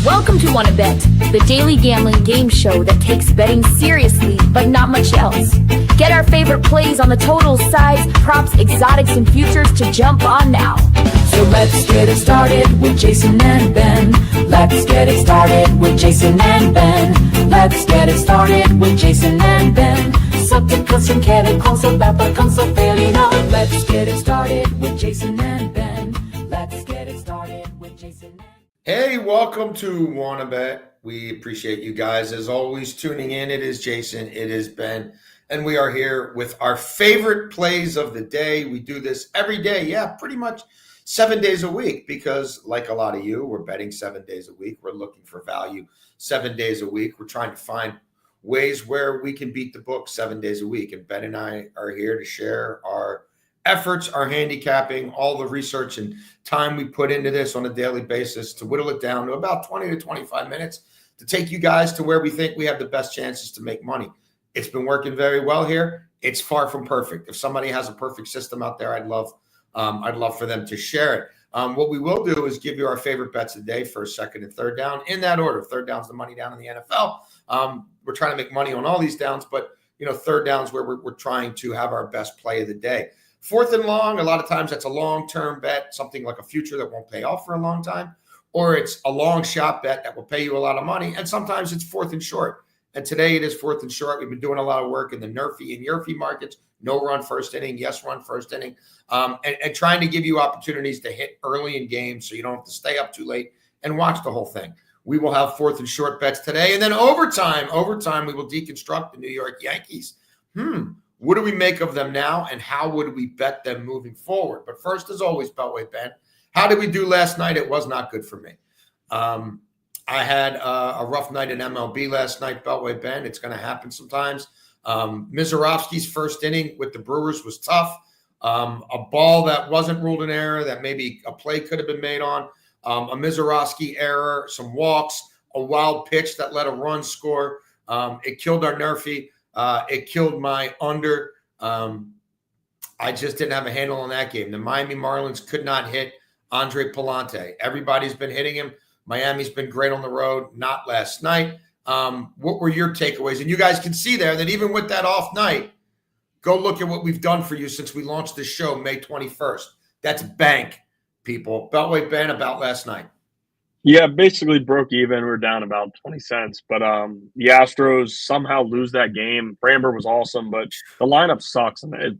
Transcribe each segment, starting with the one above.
Welcome to Wanna Bet, the daily gambling game show that takes betting seriously, but not much else. Get our favorite plays on the totals, sides, props, exotics, and futures to jump on now. So let's get it started with Jason and Ben. Let's get it started with Jason and Ben. Let's get it started with Jason and Ben. Så att det kan som känner konsoldater kan så felina. Let's get it started with Jason and Ben. Let's get it started with Jason and Ben. Hey, welcome to Wanna Bet. We appreciate you guys as always tuning in. It is Jason, it is Ben, and we are here with our favorite plays of the day. We do this every day, pretty much 7 days a week, because like a lot of you, we're betting 7 days a week. We're looking for value 7 days a week. We're trying to find ways where we can beat the book 7 days a week. And Ben and I are here to share our efforts, our handicapping, all the research and time we put into this on a daily basis to whittle it down to about 20 to 25 minutes to take you guys to where we think we have the best chances to make money. It's been working very well here. It's far from perfect. If somebody has a perfect system out there, I'd love for them to share it. What we will do is give you our favorite bets of the day, first, second, and third down in that order. Third down's the money down in the NFL. We're trying to make money on all these downs, but third down's where we're trying to have our best play of the day. Fourth and long, a lot of times that's a long-term bet, something like a future that won't pay off for a long time, or it's a long shot bet that will pay you a lot of money, and sometimes it's fourth and short. And today it is fourth and short. We've been doing a lot of work in the NRFI and YRFI markets, no run first inning, yes run first inning, and trying to give you opportunities to hit early in games so you don't have to stay up too late and watch the whole thing. We will have fourth and short bets today, and then overtime, we will deconstruct the New York Yankees. What do we make of them now, and how would we bet them moving forward? But first, as always, Beltway Ben, how did we do last night? It was not good for me. I had a rough night in MLB last night, Beltway Ben. It's going to happen sometimes. Misirovsky's first inning with the Brewers was tough. A ball that wasn't ruled an error that maybe a play could have been made on. A Misirovsky error, some walks, a wild pitch that let a run score. It killed our NRFI. It killed my under. I just didn't have a handle on that game. The Miami Marlins could not hit Andre Pallante. Everybody's been hitting him. Miami's been great on the road, not last night. What were your takeaways? And you guys can see there that even with that off night, go look at what we've done for you since we launched this show May 21st. That's bank, people. Beltway Ben, about last night. Yeah, basically broke even. We were down about 20 cents. But the Astros somehow lose that game. Framber was awesome, but the lineup sucks. And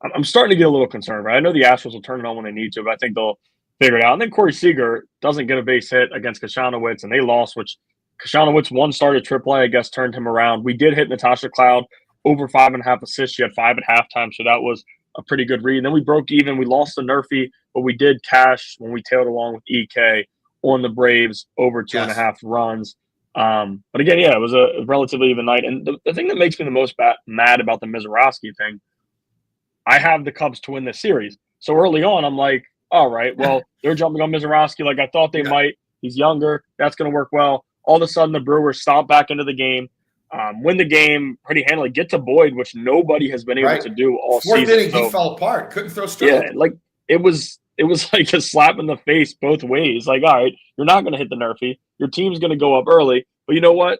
I'm starting to get a little concerned. Right? I know the Astros will turn it on when they need to, but I think they'll figure it out. And then Corey Seager doesn't get a base hit against Kashanowitz, and they lost, which Kashanowitz one started AAA, I guess, turned him around. We did hit Natasha Cloud over 5.5 assists. She had 5 at halftime, so that was a pretty good read. And then we broke even. We lost the NRFI, but we did cash when we tailed along with EK on the Braves over 2.5 runs. But again, it was a relatively even night. And the thing that makes me the most mad about the Misirovsky thing, I have the Cubs to win this series. So early on, I'm like, all right, well, they're jumping on Misirovsky like I thought they might. He's younger. That's going to work well. All of a sudden, the Brewers stop back into the game, win the game pretty handily, get to Boyd, which nobody has been able to do all season. Fourth inning, he fell apart. Couldn't throw straight. Yeah, like it was like a slap in the face both ways. Like, all right, you're not going to hit the NRFI. Your team's going to go up early. But you know what?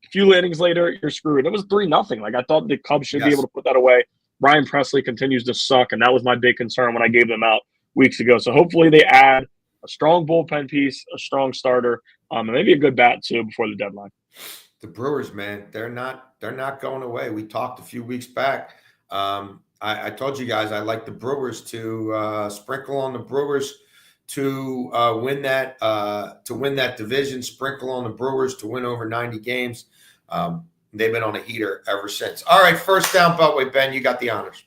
A few innings later, you're screwed. It was 3-0. Like, I thought the Cubs should be able to put that away. Ryan Presley continues to suck, and that was my big concern when I gave them out weeks ago. So hopefully they add a strong bullpen piece, a strong starter, and maybe a good bat too before the deadline. The Brewers, man, they're not going away. We talked a few weeks back. I told you guys I like the Brewers to sprinkle on the Brewers to win that division. Sprinkle on the Brewers to win over 90 games. They've been on a heater ever since. All right, first down, Beltway Ben, you got the honors.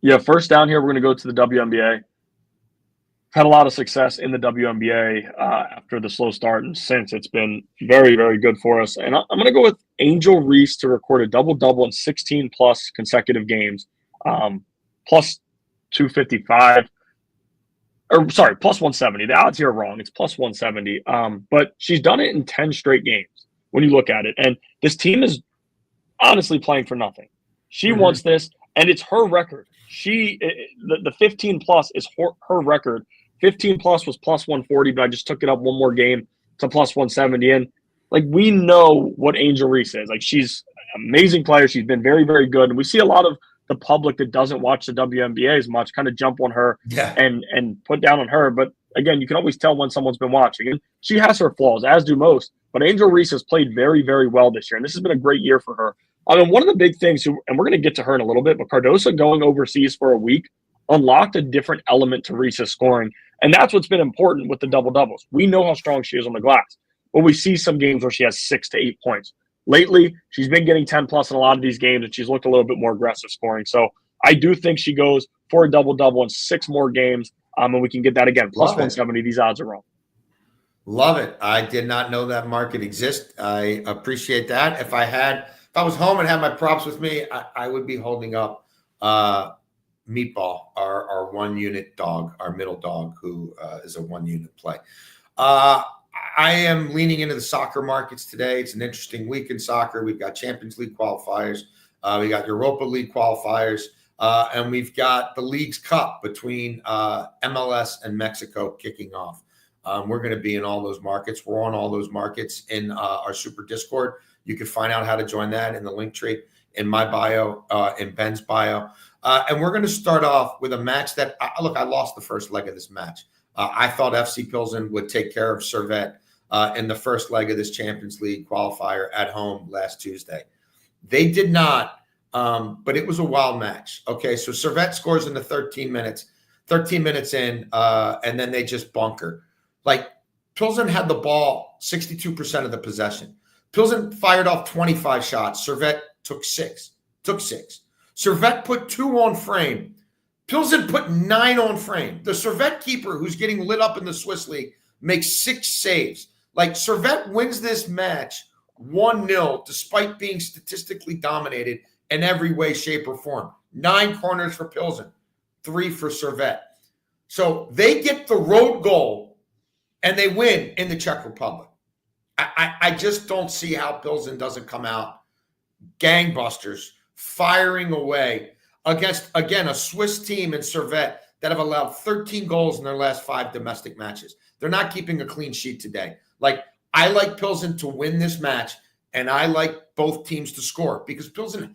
Yeah, first down here, we're going to go to the WNBA. Had a lot of success in the WNBA after the slow start, and since it's been very, very good for us. And I'm going to go with Angel Reese to record a double-double in 16-plus consecutive games, plus 255. Or, sorry, plus 170. The odds here are wrong. It's plus 170. But she's done it in 10 straight games when you look at it. And this team is honestly playing for nothing. She wants this, and it's her record. The 15 plus is her record. 15 plus was plus 140, but I just took it up one more game to plus 170. And like, we know what Angel Reese is. Like, she's an amazing player. She's been very, very good. And we see a lot of the public that doesn't watch the WNBA as much kind of jump on her Yeah. and put down on her. But again, you can always tell when someone's been watching. And she has her flaws, as do most. But Angel Reese has played very, very well this year. And this has been a great year for her. I mean, one of the big things, and we're going to get to her in a little bit, but Cardoso going overseas for a week unlocked a different element to Reese's scoring. And that's what's been important with the double-doubles. We know how strong she is on the glass, but we see some games where she has 6 to 8 points. Lately, she's been getting 10-plus in a lot of these games, and she's looked a little bit more aggressive scoring. So I do think she goes for a double-double in 6 more games, and we can get that again. Plus 170, these odds are wrong. Love it. I did not know that market exists. I appreciate that. If I was home and had my props with me, I would be holding up Meatball, our 1-unit dog, our middle dog, who is a 1-unit play. I am leaning into the soccer markets today. It's an interesting week in soccer. We've got Champions League qualifiers. We got Europa League qualifiers. And we've got the League's Cup between MLS and Mexico kicking off. We're going to be in all those markets. We're on all those markets in our Super Discord. You can find out how to join that in the link tree in my bio, in Ben's bio. And we're going to start off with a match that, I lost the first leg of this match. I thought FC Pilsen would take care of Servette in the first leg of this Champions League qualifier at home last Tuesday. They did not, but it was a wild match. Okay, so Servette scores in the 13 minutes in, and then they just bunker. Like, Pilsen had the ball 62% of the possession. Pilsen fired off 25 shots. Servette took six. Servette put 2 on frame. Pilsen put 9 on frame. The Servette keeper, who's getting lit up in the Swiss League, makes 6 saves. Like, Servette wins this match 1-0 despite being statistically dominated in every way, shape, or form. 9 corners for Pilsen, 3 for Servette. So they get the road goal and they win in the Czech Republic. I just don't see how Pilsen doesn't come out gangbusters, firing away against, again, a Swiss team in Servette that have allowed 13 goals in their last 5 domestic matches. They're not keeping a clean sheet today. Like, I like Pilsen to win this match, and I like both teams to score because Pilsen,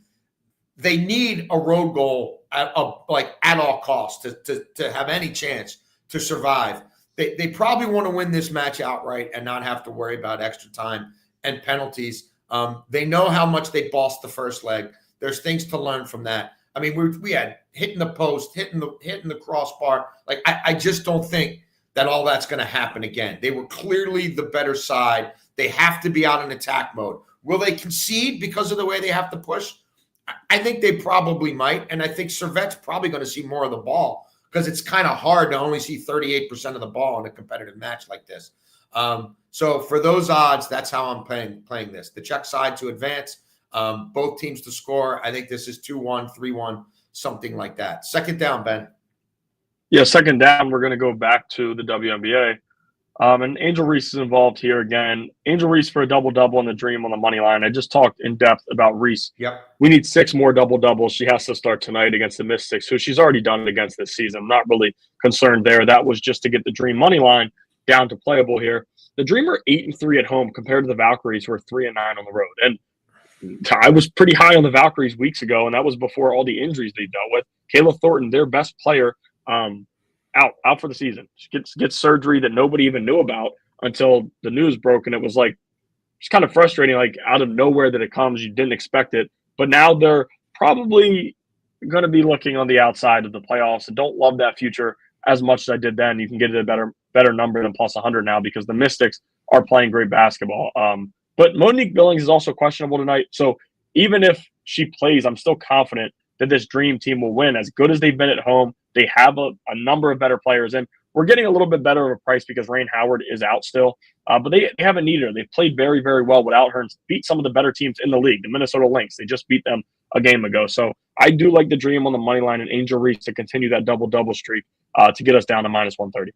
they need a road goal at all costs to have any chance to survive. They probably want to win this match outright and not have to worry about extra time and penalties. They know how much they bossed the first leg. There's things to learn from that. I mean, we had hitting the post, hitting the crossbar. Like, I just don't think that all that's going to happen again. They were clearly the better side. They have to be out in attack mode. Will they concede because of the way they have to push? I think they probably might, and I think Servette's probably going to see more of the ball because it's kind of hard to only see 38% of the ball in a competitive match like this. So for those odds, that's how I'm playing this. The Czech side to advance, both teams to score. I think this is 2-1, 3-1, something like that. Second down, Ben. Yeah, second down, we're going to go back to the WNBA. And Angel Reese is involved here again. Angel Reese for a double-double in the Dream on the money line. I just talked in depth about Reese. Yep. We need 6 more double-doubles. She has to start tonight against the Mystics, who she's already done it against this season. I'm not really concerned there. That was just to get the Dream money line down to playable here. The Dream are 8-3 at home compared to the Valkyries, who are 3-9 on the road. And I was pretty high on the Valkyries weeks ago, and that was before all the injuries they dealt with. Kayla Thornton, their best player, out for the season. She gets surgery that nobody even knew about until the news broke, and it was like, it's kind of frustrating, like out of nowhere that it comes. You didn't expect it, but now they're probably going to be looking on the outside of the playoffs, and don't love that future as much as I did then. You can get it a better number than plus 100 now because the Mystics are playing great basketball. But Monique Billings is also questionable tonight, so even if she plays, I'm still confident that this Dream team will win. As good as they've been at home, they have a number of better players, and we're getting a little bit better of a price because Rain Howard is out still. But they haven't needed her. They've played very, very well without her and beat some of the better teams in the league, the Minnesota Lynx. They just beat them a game ago. So I do like the Dream on the money line and Angel Reese to continue that double-double streak to get us down to minus 130.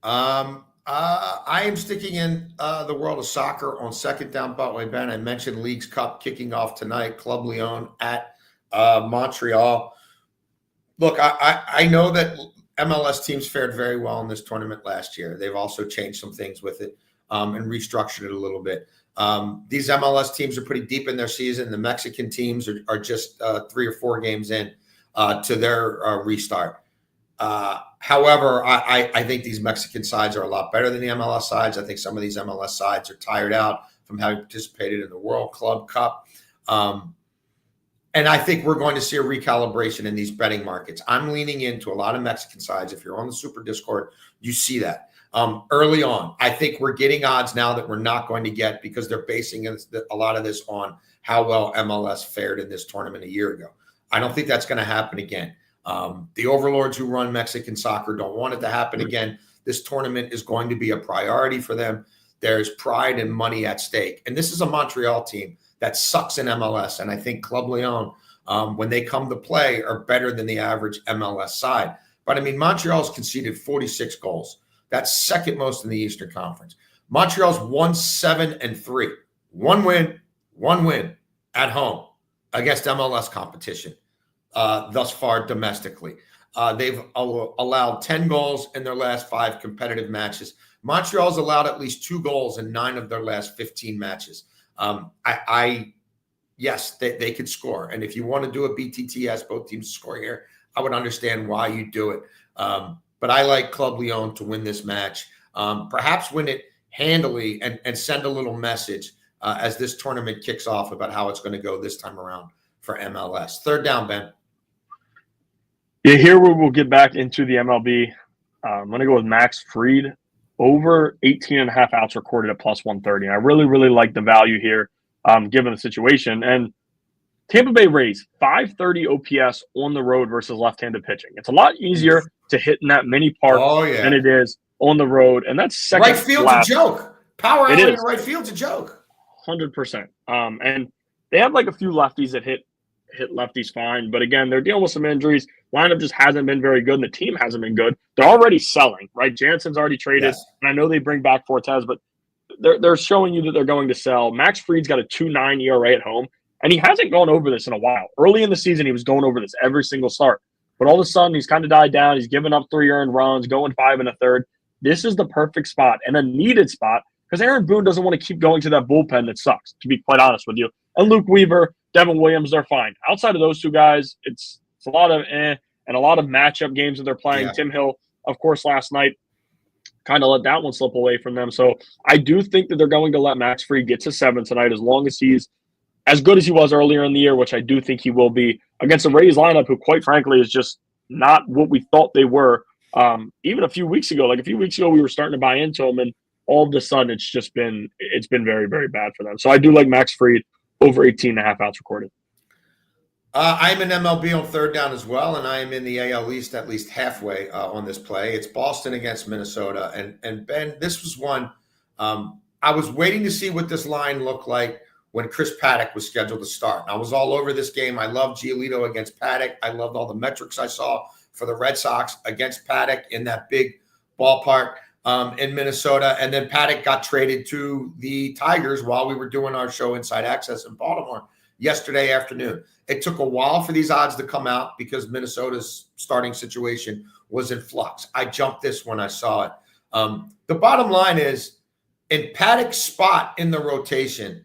I am sticking in the world of soccer on second down. By the way, Ben, I mentioned Leagues Cup kicking off tonight. Club Lyon at Montreal. Look, I know that MLS teams fared very well in this tournament last year. They've also changed some things with it. and restructured it a little bit. These MLS teams are pretty deep in their season. The Mexican teams are just 3 or 4 games in to their restart. However, I think these Mexican sides are a lot better than the MLS sides. I think some of these MLS sides are tired out from having participated in the World Club Cup. And I think we're going to see a recalibration in these betting markets. I'm leaning into a lot of Mexican sides. If you're on the Super Discord, you see that. Early on, I think we're getting odds now that we're not going to get because they're basing a lot of this on how well MLS fared in this tournament a year ago. I don't think that's going to happen again. The overlords who run Mexican soccer don't want it to happen again. This tournament is going to be a priority for them. There's pride and money at stake. And this is a Montreal team that sucks in MLS. And I think Club Leon, when they come to play, are better than the average MLS side. But I mean, Montreal's conceded 46 goals. That's second most in the Eastern Conference. Montreal's won 7-3. One win at home against MLS competition thus far domestically. They've allowed 10 goals in their last 5 competitive matches. Montreal's allowed at least 2 goals in 9 of their last 15 matches. Yes, they could score. And if you want to do a BTTS, both teams score here, I would understand why you do it. But I like Club Leon to win this match. Perhaps win it handily and send a little message as this tournament kicks off about how it's going to go this time around for MLS. Third down, Ben. Yeah, here we'll get back into the MLB. I'm going to go with Max Fried over 18.5 outs recorded at plus 130. And I really, really like the value here given the situation. And Tampa Bay Rays, 530 OPS on the road versus left-handed pitching. It's a lot easier to hit in that mini park than it is on the road. And that's second. Right field's a joke. Power alley in right field's a joke. 100%. And they have like a few lefties that hit lefties fine. But again, they're dealing with some injuries. Lineup just hasn't been very good, and the team hasn't been good. They're already selling, right? Jansen's already traded, and I know they bring back Fortes, but they're showing you that they're going to sell. Max Fried's got a 2.9 ERA at home, and he hasn't gone over this in a while. Early in the season, he was going over this every single start. But all of a sudden, he's kind of died down. He's given up 3 earned runs, going 5 1/3. This is the perfect spot and a needed spot because Aaron Boone doesn't want to keep going to that bullpen that sucks, to be quite honest with you. And Luke Weaver, Devin Williams, they're fine. Outside of those two guys, it's a lot of and a lot of matchup games that they're playing. Yeah. Tim Hill, of course, last night kind of let that one slip away from them. So I do think that they're going to let Max Fried get to 7 tonight as long as he's as good as he was earlier in the year, which I do think he will be, against a Rays lineup who, quite frankly, is just not what we thought they were. Even a few weeks ago, we were starting to buy into them, and all of a sudden it's been very, very bad for them. So I do like Max Fried over 18.5 outs recorded. I'm in MLB on third down as well, and I am in the AL East at least halfway on this play. It's Boston against Minnesota. And Ben, this was one I was waiting to see what this line looked like when Chris Paddock was scheduled to start. I was all over this game. I loved Giolito against Paddock. I loved all the metrics I saw for the Red Sox against Paddock in that big ballpark in Minnesota. And then Paddock got traded to the Tigers while we were doing our show Inside Access in Baltimore yesterday afternoon. It took a while for these odds to come out because Minnesota's starting situation was in flux. I jumped this when I saw it. The bottom line is, in Paddock's spot in the rotation,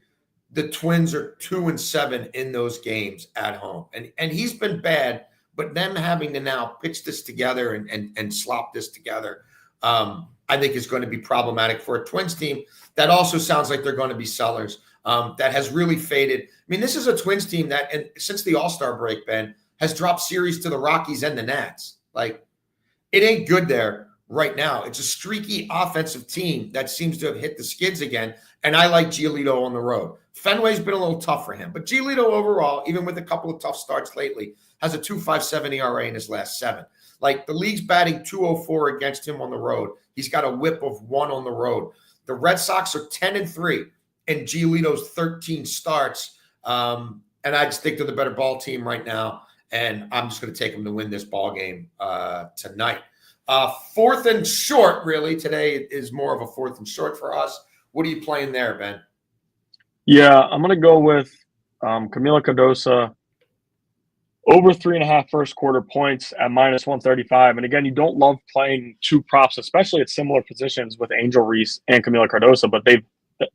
the Twins are 2-7 in those games at home. And he's been bad, but them having to now pitch this together and slop this together, I think is going to be problematic for a Twins team that also sounds like they're going to be sellers. That has really faded. I mean, this is a Twins team that, and since the All-Star break, Ben, has dropped series to the Rockies and the Nats. Like, it ain't good there right now. It's a streaky offensive team that seems to have hit the skids again, and I like Giolito on the road. Fenway's been a little tough for him, but Giolito overall, even with a couple of tough starts lately, has a 2.57 ERA in his last 7. Like, the league's batting .204 against him on the road. He's got a whip of 1 on the road. The Red Sox are 10-3 in Giolito's 13 starts. And I just think they're the better ball team right now. And I'm just going to take them to win this ball game tonight. Fourth and short, really. Today is more of a fourth and short for us. What are you playing there, Ben? Yeah, I'm going to go with Camila Cardoso Over 3.5 first quarter points at -135. And again, you don't love playing two props, especially at similar positions with Angel Reese and Camila Cardoso, but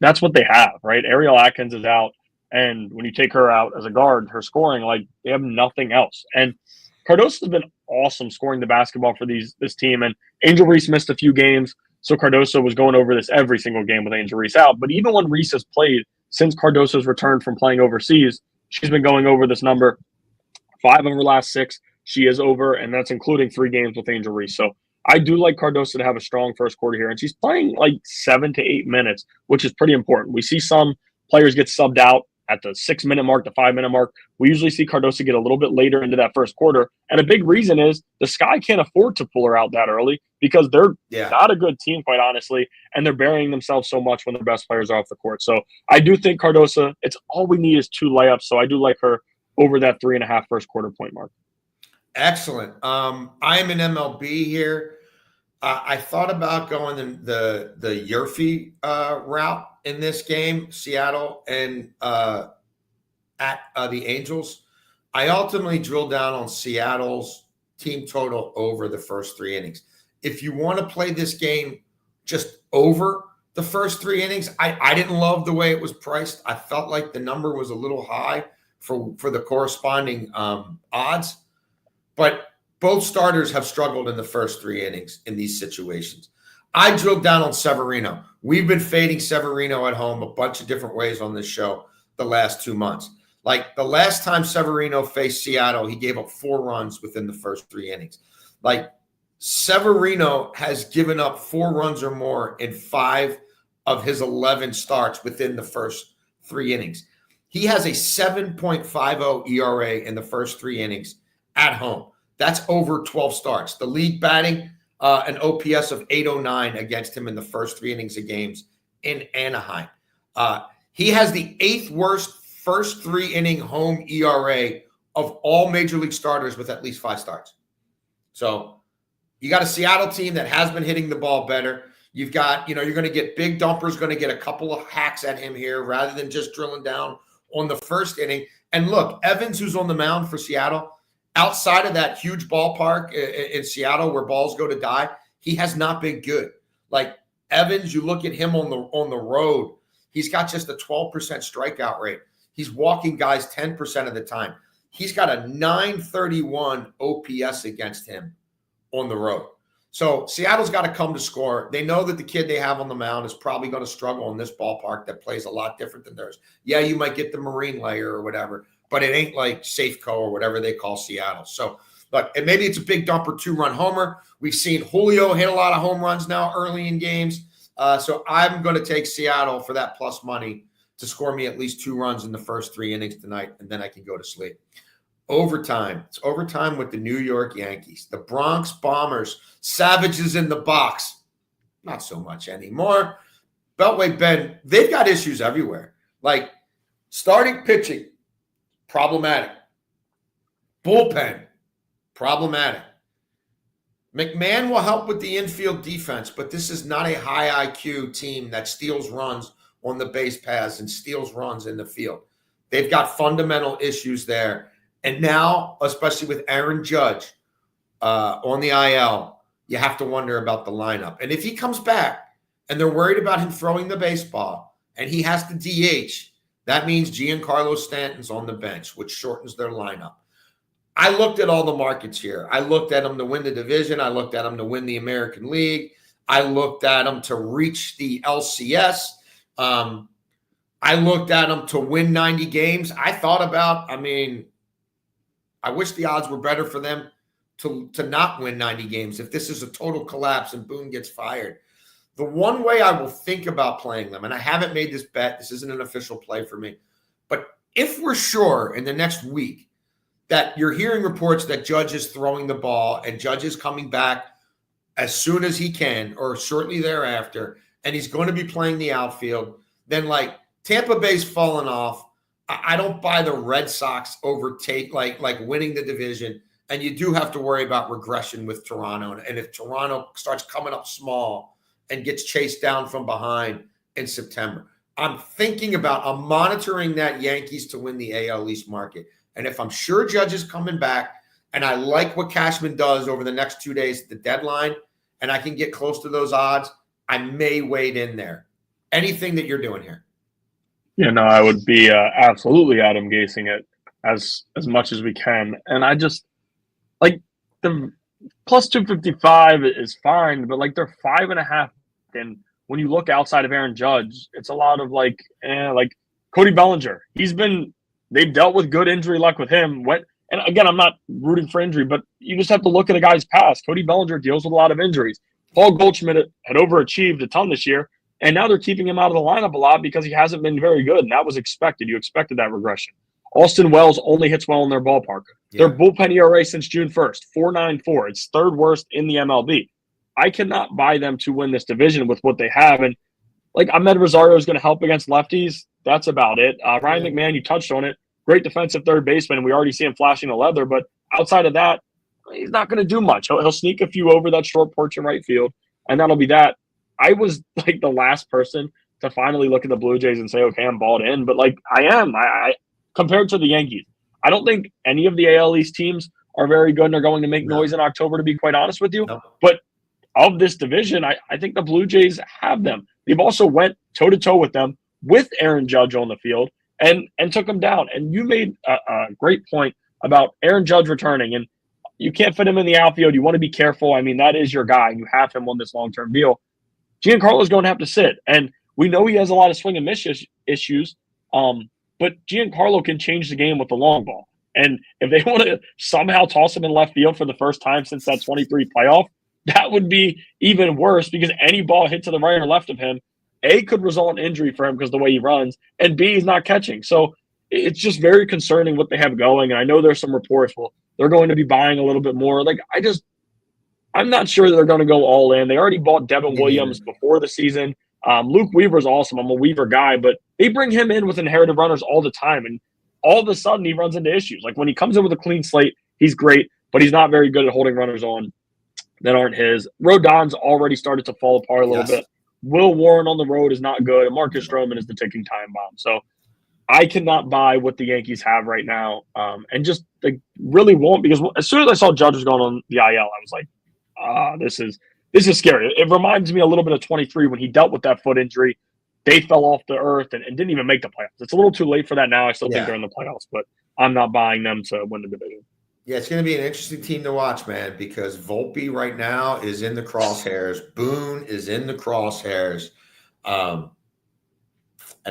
that's what they have, right? Ariel Atkins is out. And when you take her out as a guard, her scoring, like they have nothing else. And Cardoso's been awesome scoring the basketball for this team. And Angel Reese missed a few games. So Cardoso was going over this every single game with Angel Reese out. But even when Reese has played since Cardoso's returned from playing overseas, she's been going over this number. 5 of her last 6, she is over, and that's including 3 games with Angel Reese. So I do like Cardoso to have a strong first quarter here, and she's playing like 7 to 8 minutes, which is pretty important. We see some players get subbed out at the 6-minute mark, the 5-minute mark. We usually see Cardoso get a little bit later into that first quarter, and a big reason is the Sky can't afford to pull her out that early because they're not a good team, quite honestly, and they're burying themselves so much when their best players are off the court. So I do think Cardoso, it's all we need is 2 layups, so I do like her over that 3.5 first quarter point mark. Excellent. I am an MLB here. I thought about going the Yurfie route in this game, Seattle and at the Angels. I ultimately drilled down on Seattle's team total over the first 3 innings. If you want to play this game just over the first 3 innings, I didn't love the way it was priced. I felt like the number was a little high for the corresponding odds. But both starters have struggled in the first 3 innings in these situations. I drilled down on Severino. We've been fading Severino at home a bunch of different ways on this show the last 2 months. Like the last time Severino faced Seattle, he gave up 4 runs within the first 3 innings. Like Severino has given up 4 runs or more in 5 of his 11 starts within the first 3 innings. He has a 7.50 ERA in the first 3 innings at home. That's over 12 starts. The league batting an OPS of 809 against him in the first 3 innings of games in Anaheim. He has the 8th worst first 3 inning home ERA of all major league starters with at least 5 starts. So you got a Seattle team that has been hitting the ball better. You've got, you're going to get Big Dumper's going to get a couple of hacks at him here rather than just drilling down on the first inning. And look, Evans, who's on the mound for Seattle, outside of that huge ballpark in Seattle where balls go to die, he has not been good. Like Evans, you look at him on the road, he's got just a 12% strikeout rate. He's walking guys 10% of the time. He's got a 931 OPS against him on the road. So Seattle's got to come to score. They know that the kid they have on the mound is probably going to struggle in this ballpark that plays a lot different than theirs. Yeah, you might get the Marine layer or whatever, but it ain't like Safeco or whatever they call Seattle. So, look, and maybe it's a Big Dumper 2-run homer. We've seen Julio hit a lot of home runs now early in games. So I'm going to take Seattle for that plus money to score me at least 2 runs in the first 3 innings tonight, and then I can go to sleep. Overtime. It's overtime with the New York Yankees. The Bronx Bombers, savages in the box. Not so much anymore. Beltway Ben, they've got issues everywhere. Like starting pitching, problematic. Bullpen, problematic. McMahon will help with the infield defense, but this is not a high IQ team that steals runs on the base paths and steals runs in the field. They've got fundamental issues there. And now, especially with Aaron Judge on the IL, you have to wonder about the lineup. And if he comes back and they're worried about him throwing the baseball and he has to DH, that means Giancarlo Stanton's on the bench, which shortens their lineup. I looked at all the markets here. I looked at them to win the division. I looked at them to win the American League. I looked at them to reach the LCS. I looked at them to win 90 games. I thought about, I wish the odds were better for them to not win 90 games if this is a total collapse and Boone gets fired. The one way I will think about playing them, and I haven't made this bet, this isn't an official play for me, but if we're sure in the next week that you're hearing reports that Judge is throwing the ball and Judge is coming back as soon as he can or shortly thereafter, and he's going to be playing the outfield, then like Tampa Bay's fallen off. I don't buy the Red Sox overtake, like winning the division. And you do have to worry about regression with Toronto. And if Toronto starts coming up small and gets chased down from behind in September, I'm monitoring that Yankees to win the AL East market. And if I'm sure Judge is coming back and I like what Cashman does over the next 2 days at the deadline and I can get close to those odds, I may wade in there. Anything that you're doing here? Yeah, no, I would be absolutely Adam Gazing it as much as we can. And I just like the plus 255 is fine, but like they're 5.5. And when you look outside of Aaron Judge, it's a lot of like Cody Bellinger. They've dealt with good injury luck with him. And again, I'm not rooting for injury, but you just have to look at a guy's past. Cody Bellinger deals with a lot of injuries. Paul Goldschmidt had overachieved a ton this year, and now they're keeping him out of the lineup a lot because he hasn't been very good, and that was expected. You expected that regression. Austin Wells only hits well in their ballpark. Yeah. Their bullpen ERA since June 1st, 4.94. It's third worst in the MLB. I cannot buy them to win this division with what they have. And like Ahmed Rosario is going to help against lefties. That's about it. Ryan McMahon, you touched on it. Great defensive third baseman. We already see him flashing the leather, but outside of that, he's not going to do much. He'll sneak a few over that short porch in right field, and that'll be that. I was like the last person to finally look at the Blue Jays and say, okay, I'm balled in. But like I am. I compared to the Yankees, I don't think any of the AL East teams are very good and are going to make noise in October, to be quite honest with you. No. But of this division, I think the Blue Jays have them. They've also went toe-to-toe with them with Aaron Judge on the field and took him down. And you made a great point about Aaron Judge returning, and you can't fit him in the outfield. You want to be careful. I mean, that is your guy. You have him on this long-term deal. Giancarlo's going to have to sit, and we know he has a lot of swing and miss issues, but Giancarlo can change the game with the long ball. And if they want to somehow toss him in left field for the first time since that 23 playoff, that would be even worse because any ball hit to the right or left of him, A, could result in injury for him because the way he runs, and B, he's not catching. So it's just very concerning what they have going. And I know there's some reports, well, they're going to be buying a little bit more. Like, I'm not sure that they're going to go all in. They already bought Devin Williams before the season. Luke Weaver's awesome. I'm a Weaver guy, but they bring him in with inherited runners all the time. And all of a sudden he runs into issues. Like when he comes in with a clean slate, he's great, but he's not very good at holding runners on that aren't his. Rodon's already started to fall apart a little bit. Will Warren on the road is not good, and Marcus Stroman is the ticking time bomb. So I cannot buy what the Yankees have right now, and just they really won't, because as soon as I saw Judge was going on the IL, I was like, this is scary. It reminds me a little bit of 23 when he dealt with that foot injury. They fell off the earth and didn't even make the playoffs. It's a little too late for that now. I still think they're in the playoffs, but I'm not buying them to win the division. Yeah, it's going to be an interesting team to watch, man, because Volpe right now is in the crosshairs. Boone is in the crosshairs. And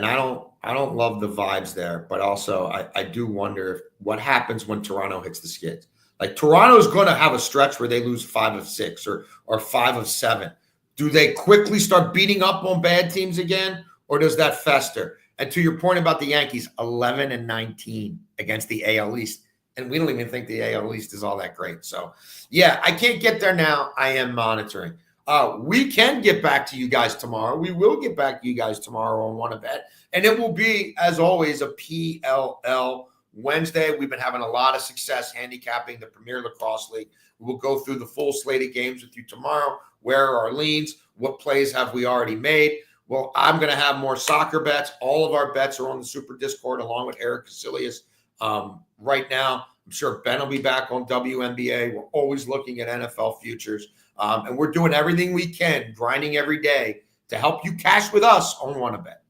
I don't love the vibes there, but also I do wonder what happens when Toronto hits the skids. Like Toronto's going to have a stretch where they lose 5 of 6 or 5 of 7. Do they quickly start beating up on bad teams again, or does that fester? And to your point about the Yankees, 11-19 against the AL East. And we don't even think the AL East is all that great. So, yeah, I can't get there now. I am monitoring. We can get back to you guys tomorrow. We will get back to you guys tomorrow on Wanna Bet. And it will be, as always, a PLL Wednesday. We've been having a lot of success handicapping the Premier Lacrosse League. We'll go through the full slate of games with you tomorrow. Where are our leans? What plays have we already made? Well, I'm going to have more soccer bets. All of our bets are on the Super Discord along with Eric Casilius. Right now, I'm sure Ben will be back on WNBA. We're always looking at NFL futures. And we're doing everything we can, grinding every day to help you cash with us on Wanna Bet.